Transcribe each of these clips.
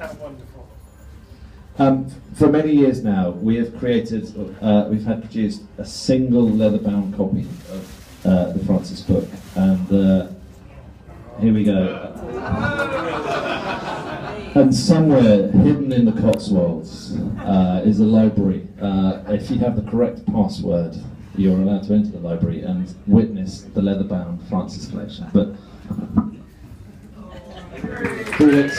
How wonderful. For many years now, we have created, we've had produced a single leather-bound copy of the Francis book, and here we go. And somewhere hidden in the Cotswolds is a library. If you have the correct password, you're allowed to enter the library and witness the leather-bound Francis collection. But brilliant.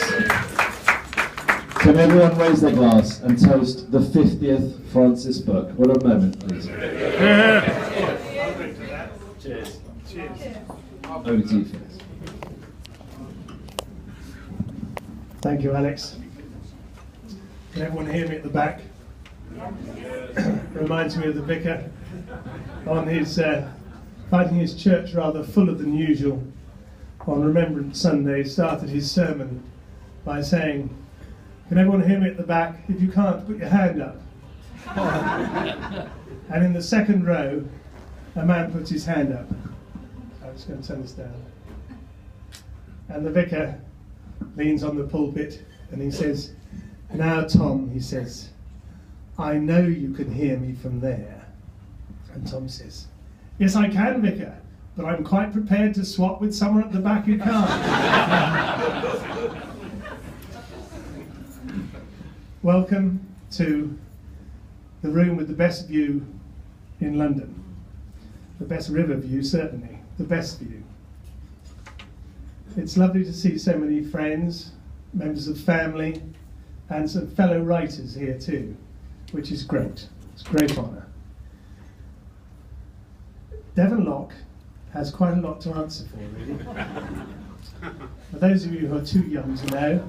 Can everyone raise their glass and toast the 50th Francis book? What a moment, please. Cheers. Cheers. Over to you, Felix. Thank you, Alex. Can everyone hear me at the back? Reminds me of the vicar on his finding his church rather fuller than usual on Remembrance Sunday. Started his sermon by saying, "Can everyone hear me at the back? If you can't, put your hand up." And in the second row, a man puts his hand up. I'm just going to turn this down. And the vicar leans on the pulpit and he says, "Now, Tom," he says, "I know you can hear me from there." And Tom says, "Yes, I can, vicar, but I'm quite prepared to swap with someone at the back who can't." Welcome to the room with the best view in London. The best river view, certainly. The best view. It's lovely to see so many friends, members of family, and some fellow writers here too, which is great. It's a great honour. Devon Lock has quite a lot to answer for, really. For those of you who are too young to know,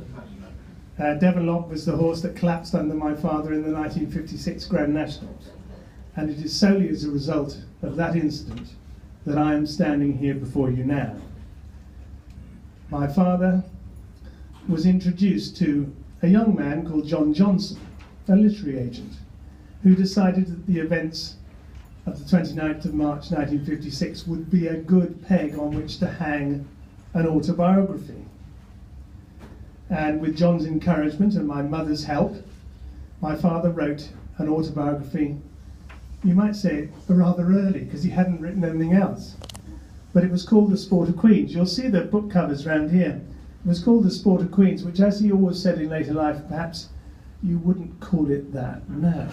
Devon Lock was the horse that collapsed under my father in the 1956 Grand Nationals, and it is solely as a result of that incident that I am standing here before you now. My father was introduced to a young man called John Johnson, a literary agent, who decided that the events of the 29th of March 1956 would be a good peg on which to hang an autobiography. And with John's encouragement and my mother's help, my father wrote an autobiography, you might say rather early, because he hadn't written anything else. But it was called The Sport of Queens. You'll see the book covers around here. It was called The Sport of Queens, which, as he always said in later life, perhaps you wouldn't call it that now.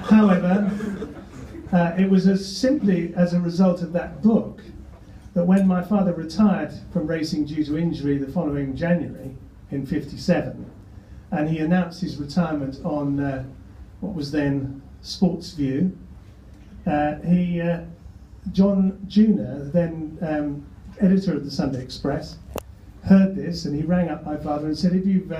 However, it was simply as a result of that book that when my father retired from racing due to injury the following January in '57, and he announced his retirement on what was then Sports View, John Junior, then editor of the Sunday Express, heard this and he rang up my father and said, "If you've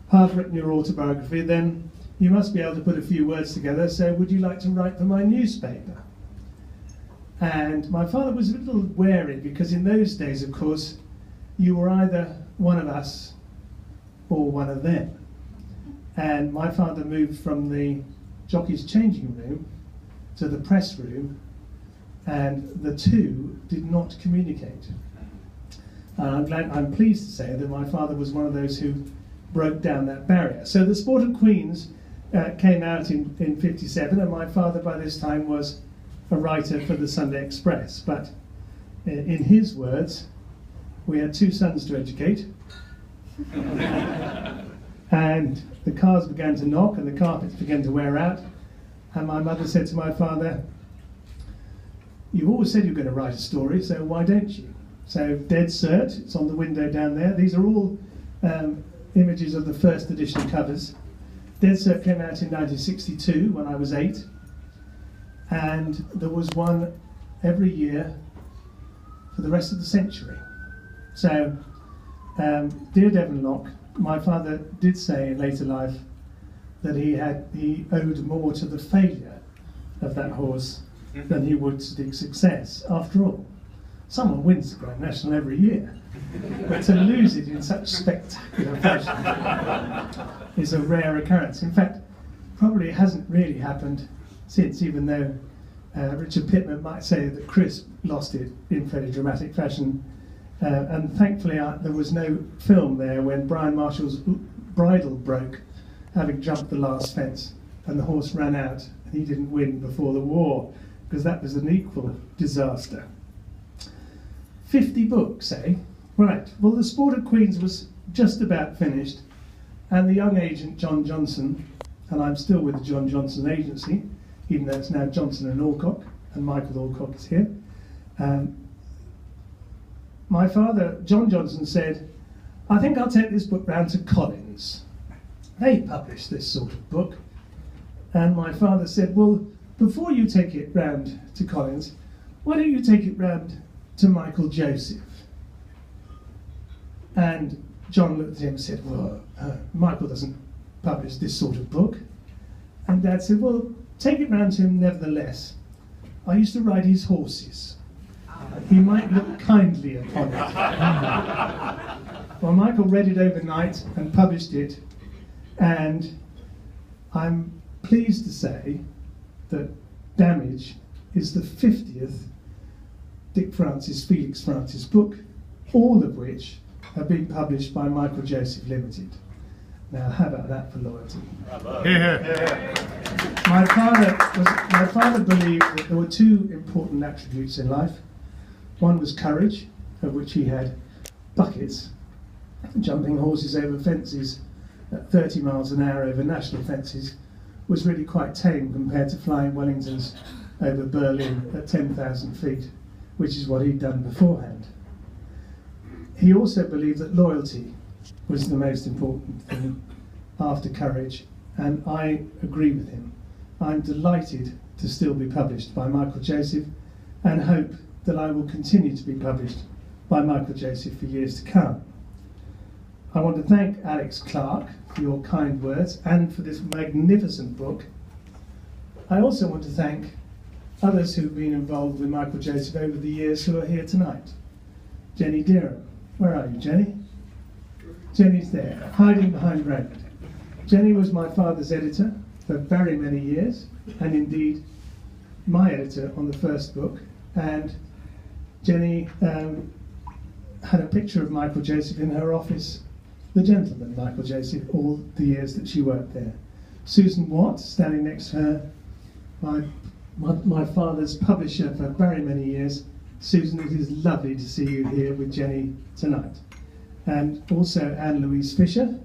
half written your autobiography, then you must be able to put a few words together, so would you like to write for my newspaper?" And my father was a little wary, because in those days, of course, you were either one of us or one of them. And my father moved from the jockey's changing room to the press room, and the two did not communicate. And I'm pleased to say that my father was one of those who broke down that barrier. So The Sport of Queens came out in '57, and my father by this time was a writer for the Sunday Express. But in his words, we had two sons to educate, and the cars began to knock and the carpets began to wear out, and my mother said to my father, "You've always said you're going to write a story, so why don't you?" So Dead Cert, it's on the window down there. These are all images of the first edition covers. Dead Cert came out in 1962 when I was 8, and there was one every year for the rest of the century. So, dear Devon Lock, my father did say in later life that he owed more to the failure of that horse than he would to the success. After all, someone wins the Grand National every year, but to lose it in such spectacular fashion is a rare occurrence. In fact, probably it hasn't really happened since, even though Richard Pittman might say that Chris lost it in fairly dramatic fashion And thankfully there was no film there when Brian Marshall's bridle broke, having jumped the last fence, and the horse ran out and he didn't win before the war, because that was an equal disaster. 50 books, eh? Right, well, The Sport of Queens was just about finished, and the young agent John Johnson, and I'm still with the John Johnson agency, even though it's now Johnson and Alcock, and Michael Alcock is here. My father, John Johnson, said, I think I'll take this book round to Collins. They publish this sort of book. And my father said, well, before you take it round to Collins, why don't you take it round to Michael Joseph? And John looked at him and said, well, Michael doesn't publish this sort of book. And Dad said, well, take it round to him nevertheless. I used to ride his horses. He might look kindly upon it. Well, Michael read it overnight and published it, and I'm pleased to say that Damage is the 50th Dick Felix Francis book, all of which have been published by Michael Joseph Limited. Now, how about that for loyalty? Yeah. My father believed that there were two important attributes in life. One was courage, of which he had buckets. Jumping horses over fences at 30 miles an hour over national fences was really quite tame compared to flying Wellingtons over Berlin at 10,000 feet, which is what he'd done beforehand. He also believed that loyalty was the most important thing after courage, and I agree with him. I'm delighted to still be published by Michael Joseph, and hope that I will continue to be published by Michael Joseph for years to come. I want to thank Alex Clark for your kind words and for this magnificent book. I also want to thank others who've been involved with Michael Joseph over the years who are here tonight. Jenny Deerham, where are you, Jenny? Jenny's there, hiding behind Raymond. Jenny was my father's editor for very many years, and indeed my editor on the first book. And Jenny had a picture of Michael Joseph in her office, the gentleman Michael Joseph, all the years that she worked there. Susan Watt, standing next to her, my father's publisher for very many years. Susan, it is lovely to see you here with Jenny tonight. And also Anne-Louise Fisher,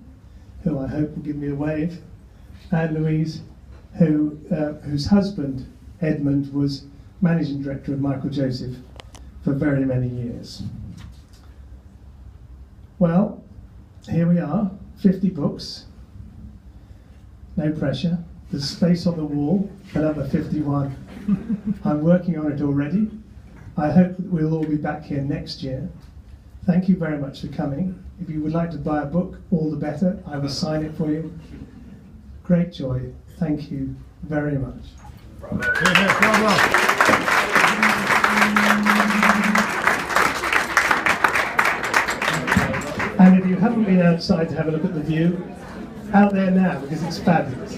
who I hope will give me a wave. Anne-Louise, whose husband, Edmund, was managing director of Michael Joseph for very many years. Well, here we are, 50 books, no pressure. There's space on the wall, another 51. I'm working on it already. I hope that we'll all be back here next year. Thank you very much for coming. If you would like to buy a book, all the better. I will sign it for you. Great joy. Thank you very much. Bravo. And if you haven't been outside to have a look at the view, out there now, because it's fabulous.